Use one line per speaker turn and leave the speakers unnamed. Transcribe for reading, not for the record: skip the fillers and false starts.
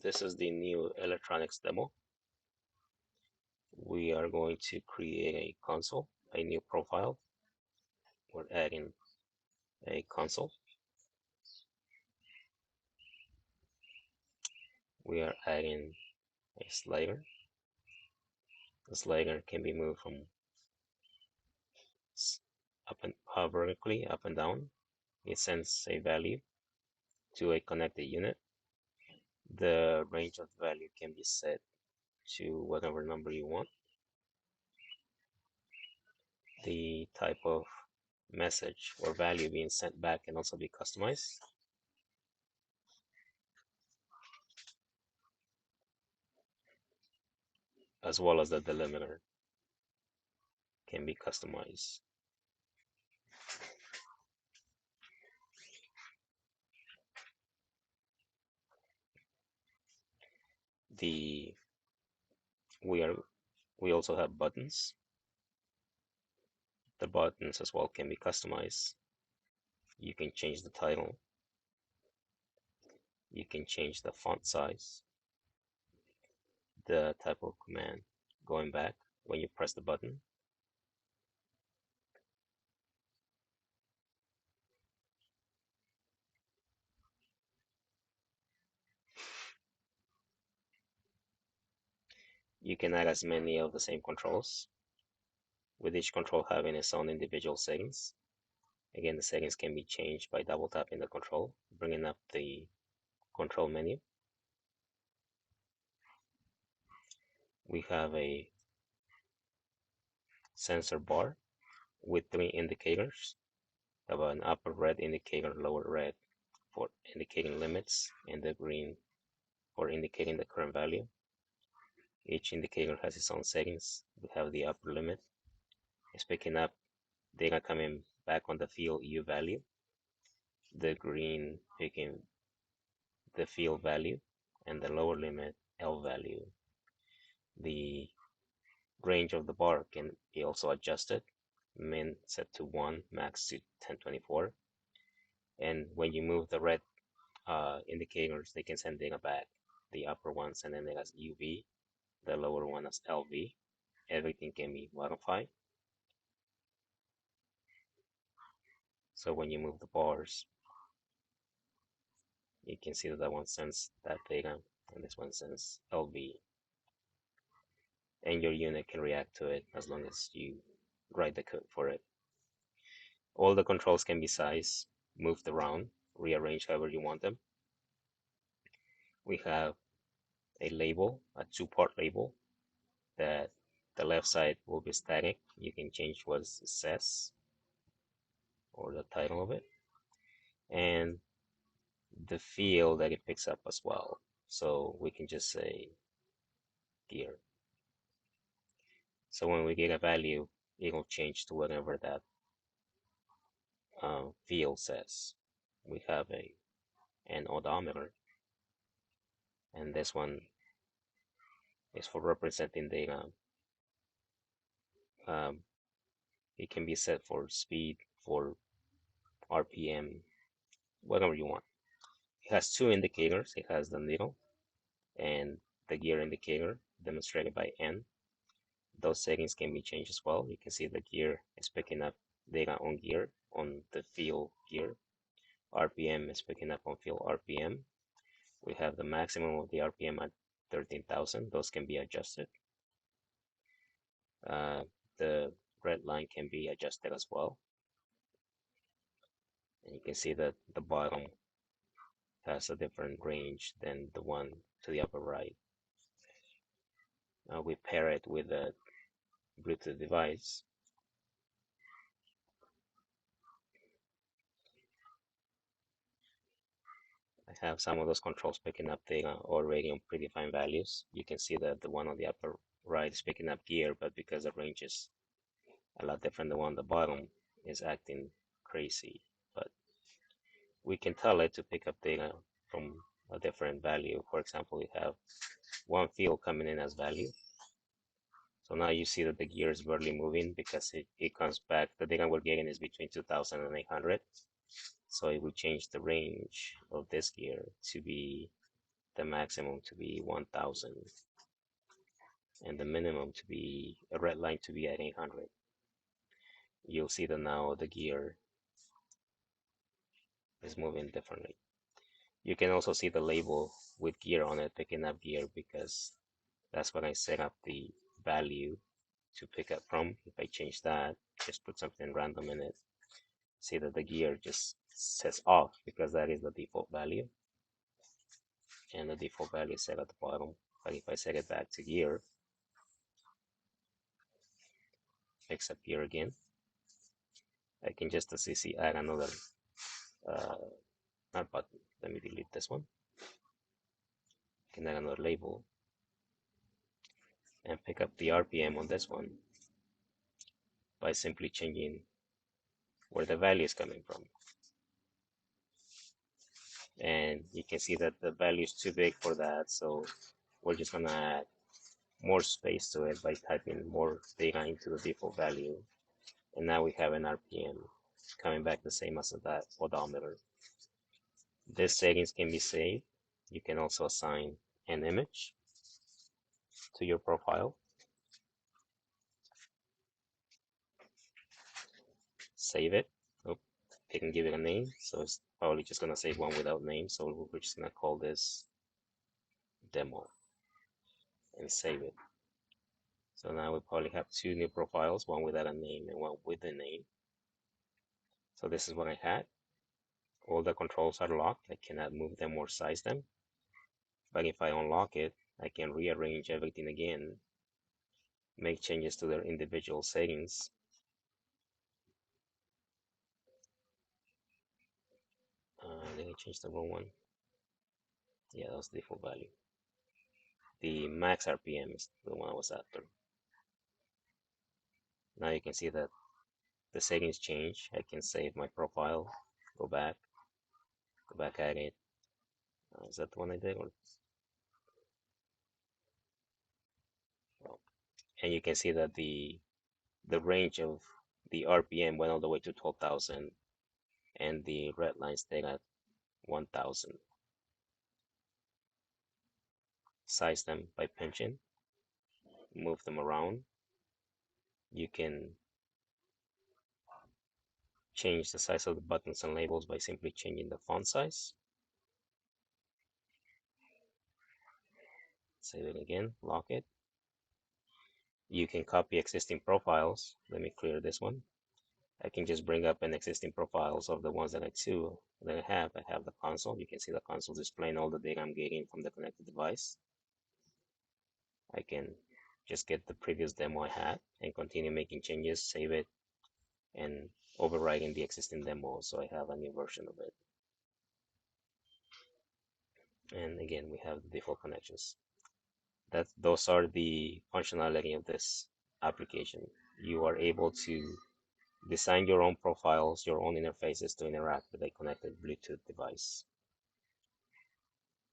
This is the new electronics demo. We are going to create a console, a new profile. We're adding a console. We are adding a slider. The slider can be moved from vertically up and down. It sends a value to a connected unit. The range of the value can be set to whatever number you want. The type of message or value being sent back can also be customized. As well as the delimiter can be customized. The we also have buttons. The buttons as well can be customized. You can change the title. You can change the font size, the type of command going back when you press the button. You can add as many of the same controls, with each control having its own individual settings. Again, the settings can be changed by double tapping the control, bringing up the control menu. We have a sensor bar with 3 indicators. We have an upper red indicator, lower red for indicating limits, and the green for indicating the current value. Each indicator has its own settings. We have the upper limit. It's picking up data coming back on the field U value. The green picking the field value, and the lower limit L value. The range of the bar can be also adjusted. Min set to 1, max to 1024. And when you move the red indicators, they can send data back. The upper one sending it as UV, the lower one as LV. Everything can be modified. So when you move the bars, you can see that one sends that data and this one sends LV. And your unit can react to it as long as you write the code for it. All the controls can be sized, moved around, rearranged however you want them. We have a label, a 2-part label, that the left side will be static. You can change what it says or the title of it, and the field that it picks up as well. So we can just say gear. So when we get a value, it will change to whatever that field says. We have an odometer, and this one is for representing data. It can be set for speed, for RPM, whatever you want. It has 2 indicators. It has the needle and the gear indicator demonstrated by N. Those settings can be changed as well. You can see the gear is picking up data on gear, on the field gear. RPM is picking up on field RPM. We have the maximum of the RPM at 13,000. Those can be adjusted. The red line can be adjusted as well. And you can see that the bottom has a different range than the one to the upper right. We pair it with a Bluetooth device. I have some of those controls picking up data already on predefined values. You can see that the one on the upper right is picking up gear, but because the range is a lot different, the one on the bottom is acting crazy. But we can tell it to pick up data from a different value. For example, we have one field coming in as value. So now you see that the gear is barely moving because it comes back. The data we're getting is between 2,000 and 800. So it will change the range of this gear to be the maximum to be 1000 and the minimum to be a red line to be at 800. You'll see that now the gear is moving differently. You can also see the label with gear on it, picking up gear, because that's when I set up the value to pick up from. If I change that, just put something random in it, see that the gear just says off because that is the default value, and the default value is set at the bottom. But if I set it back to gear, picks up gear again, I can just as easy add another not button. Let me delete this one. I can add another label and pick up the RPM on this one by simply changing where the value is coming from. And you can see that the value is too big for that, so we're just gonna add more space to it by typing more data into the default value. And now we have an RPM coming back the same as that odometer. These settings can be saved. You can also assign an image to your profile. Save it. Oh, didn't give it a name, so it's probably just gonna save one without name. So we're just gonna call this demo and save it. So now we probably have two new profiles, one without a name and one with a name. So this is what I had. All the controls are locked. I cannot move them or size them. But if I unlock it, I can rearrange everything again, make changes to their individual settings. Let me change the wrong one. Yeah, that's the default value. The max RPM is the one I was after. Now you can see that the settings change. I can save my profile, go back at it. Is that the one I did? Well, and you can see that the range of the RPM went all the way to 12,000 and the red line stayed at 1,000. Size them by pinching, move them around. You can change the size of the buttons and labels by simply changing the font size. Save it again, lock it. You can copy existing profiles. Let me clear this one. I can just bring up an existing profiles of the ones that I have. I have the console. You can see the console displaying all the data I'm getting from the connected device. I can just get the previous demo I had and continue making changes, save it, and overwriting the existing demo so I have a new version of it. And again, we have the default connections. Those are the functionality of this application. You are able to design your own profiles, your own interfaces to interact with a connected Bluetooth device.